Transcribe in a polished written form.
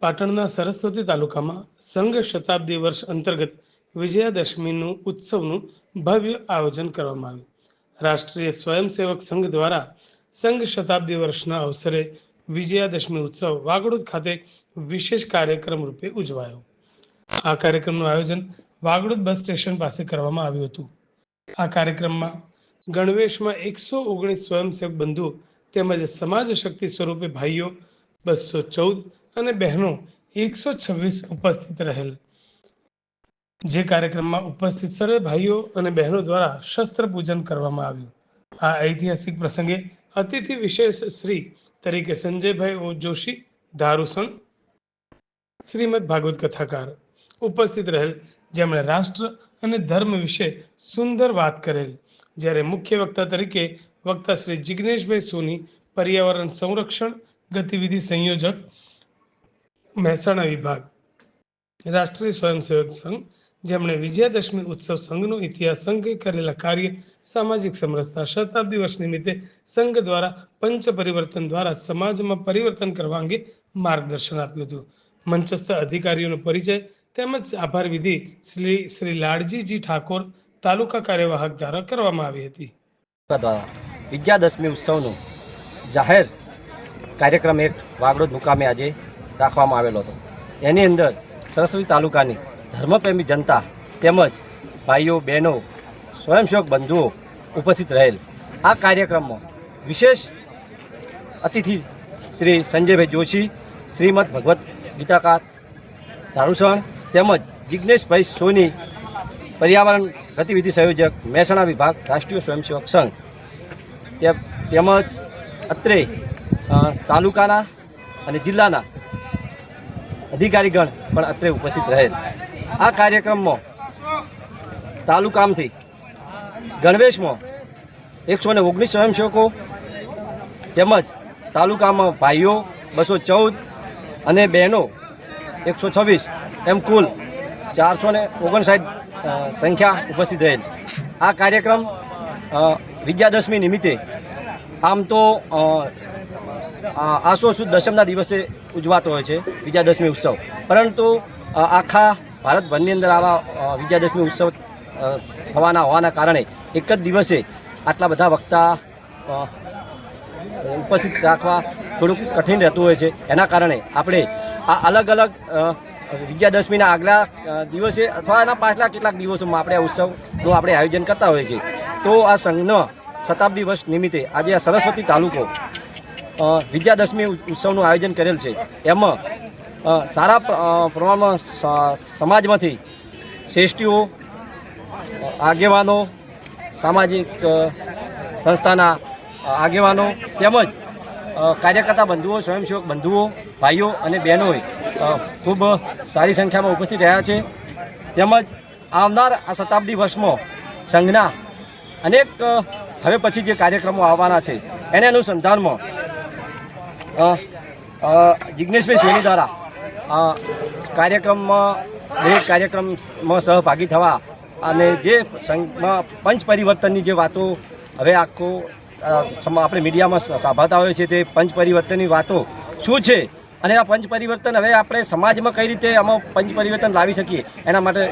પાટણના સરસ્વતી તાલુકામાં સંઘ શતાબ્દી વર્ષ અંતર્ગત વિજયાદશમીનું ઉત્સવનું ભવ્ય આયોજન કરવામાં આવ્યું। રાષ્ટ્રીય સ્વયંસેવક સંઘ દ્વારા સંઘ શતાબ્દી વર્ષના અવસરે વિજયાદશમી ઉત્સવ વાગડોદ ખાતે વિશેષ કાર્યક્રમ રૂપે ઉજવાયો। આ કાર્યક્રમનું આયોજન વાગડોદ બસ સ્ટેશન પાસે કરવામાં આવ્યું હતું। આ કાર્યક્રમમાં ગણવેશમાં 119 સ્વયંસેવક બંધુઓ તેમજ સમાજ શક્તિ સ્વરૂપે ભાઈઓ 214 અને બહેનો 126 ઉપસ્થિત રહેલ। જે કાર્યક્રમમાં ઉપસ્થિત સર્વે ભાઈઓ અને બહેનો દ્વારા શસ્ત્ર પૂજન કરવામાં આવ્યું। આ ઐતિહાસિક પ્રસંગે અતિથિ વિશેષ શ્રી તરીકે સંજયભાઈ ઓ જોશી ધારુસણ શ્રીમદ ભાગવત કથાકાર ઉપસ્થિત રહેલ, જેમણે રાષ્ટ્ર અને ધર્મ વિશે સુંદર વાત કરેલ। જ્યારે મુખ્ય વક્તા તરીકે વક્તા શ્રી જિગ્નેશભાઈ સોની, પર્યાવરણ સંરક્ષણ ગતિવિધિ સંયોજક, મહેસાણા વિભાગ, રાષ્ટ્રીય સ્વયંસેવક સંઘ, જેમણે વિજયાદશમી ઉત્સવ સંઘનો ઇતિહાસ, સંઘે કરેલા કાર્ય, સામાજિક સમરસતા, શતાબ્દી વર્ષ નિમિત્તે સંઘ દ્વારા પંચ પરિવર્તન દ્વારા સમાજમાં પરિવર્તન કરવા અંગે માર્ગદર્શન આપ્યું હતું। મંચસ્થ અધિકારીઓનો પરિચય તેમજ આભાર વિધિ શ્રી લાડજીજી ઠાકોર, તાલુકા કાર્યવાહક દ્વારા કરવામાં આવી હતી। વિજયાદશમી ઉત્સવનું જાહેર કાર્યક્રમ એક વાગડોદ મુકામે આજે રાખવામાં આવેલો હતો। એની અંદર સરસ્વતી તાલુકાની ધર્મપ્રેમી જનતા તેમજ ભાઈઓ બહેનો સ્વયંસેવક બંધુઓ ઉપસ્થિત રહેલ। આ કાર્યક્રમમાં વિશેષ અતિથિ શ્રી સંજયભાઈ જોશી, શ્રીમદ ભગવત ગીતાકાર ધારુસણ તેમજ જિજ્ઞેશભાઈ સોની, પર્યાવરણ ગતિવિધિ સંયોજક, મહેસાણા વિભાગ, રાષ્ટ્રીય સ્વયંસેવક સંઘ તેમજ અત્રે તાલુકાના અને જિલ્લાના અધિકારીગણ પણ અત્રે ઉપસ્થિત રહેલ। આ કાર્યક્રમમાં તાલુકામાંથી ગણવેશમાં 119 સ્વયંસેવકો તેમજ તાલુકામાં ભાઈઓ 214 અને બહેનો 126 એમ કુલ 459 સંખ્યા ઉપસ્થિત રહેલ છે। આ કાર્યક્રમ વિજયાદશમી નિમિત્તે આમ તો આસો સુદ દશમના દિવસે ઉજવાતો હોય છે વિજયાદશમી ઉત્સવ, પરંતુ આખા ભારતભરની અંદર આવા વિજયાદશમી ઉત્સવ હોવાના કારણે એક જ દિવસે આટલા બધા વક્તા ઉપસ્થિત રાખવા થોડુંક કઠિન રહેતું હોય છે। એના કારણે આપણે આ અલગ અલગ વિજયાદશમીના આગલા દિવસે અથવા એના પાછલા કેટલાક દિવસોમાં આપણે આ ઉત્સવનું આપણે આયોજન કરતા હોઈએ છીએ। તો આ સંઘનો શતાબ્દી વર્ષ નિમિત્તે આજે આ સરસ્વતી તાલુકો વિજયાદશમી ઉત્સવનું આયોજન કરેલ છે। એમાં સારા પ્રમાણમાં સમાજમાંથી શ્રેષ્ઠીઓ, આગેવાનો, સામાજિક સંસ્થાના આગેવાનો તેમજ કાર્યકર્તા બંધુઓ, સ્વયંસેવક બંધુઓ, ભાઈઓ અને બહેનોએ ખૂબ સારી સંખ્યામાં ઉપસ્થિત રહ્યા છે। તેમજ આવનાર આ શતાબ્દી વર્ષમાં સંઘના અનેક હવે પછી જે કાર્યક્રમો આવવાના છે એને અનુસંધાનમાં જિજ્ઞેશભાઈ સોની દ્વારા દરેક કાર્યક્રમમાં સહભાગી થવા અને જે સંઘમાં પંચ પરિવર્તનની જે વાતો હવે આખો આપણે મીડિયામાં સાંભળતા હોઈએ છીએ, તે પંચ પરિવર્તનની વાતો શું છે અને આ પંચ પરિવર્તન હવે આપણે સમાજમાં કઈ રીતે આમાં પંચ પરિવર્તન લાવી શકીએ એના માટે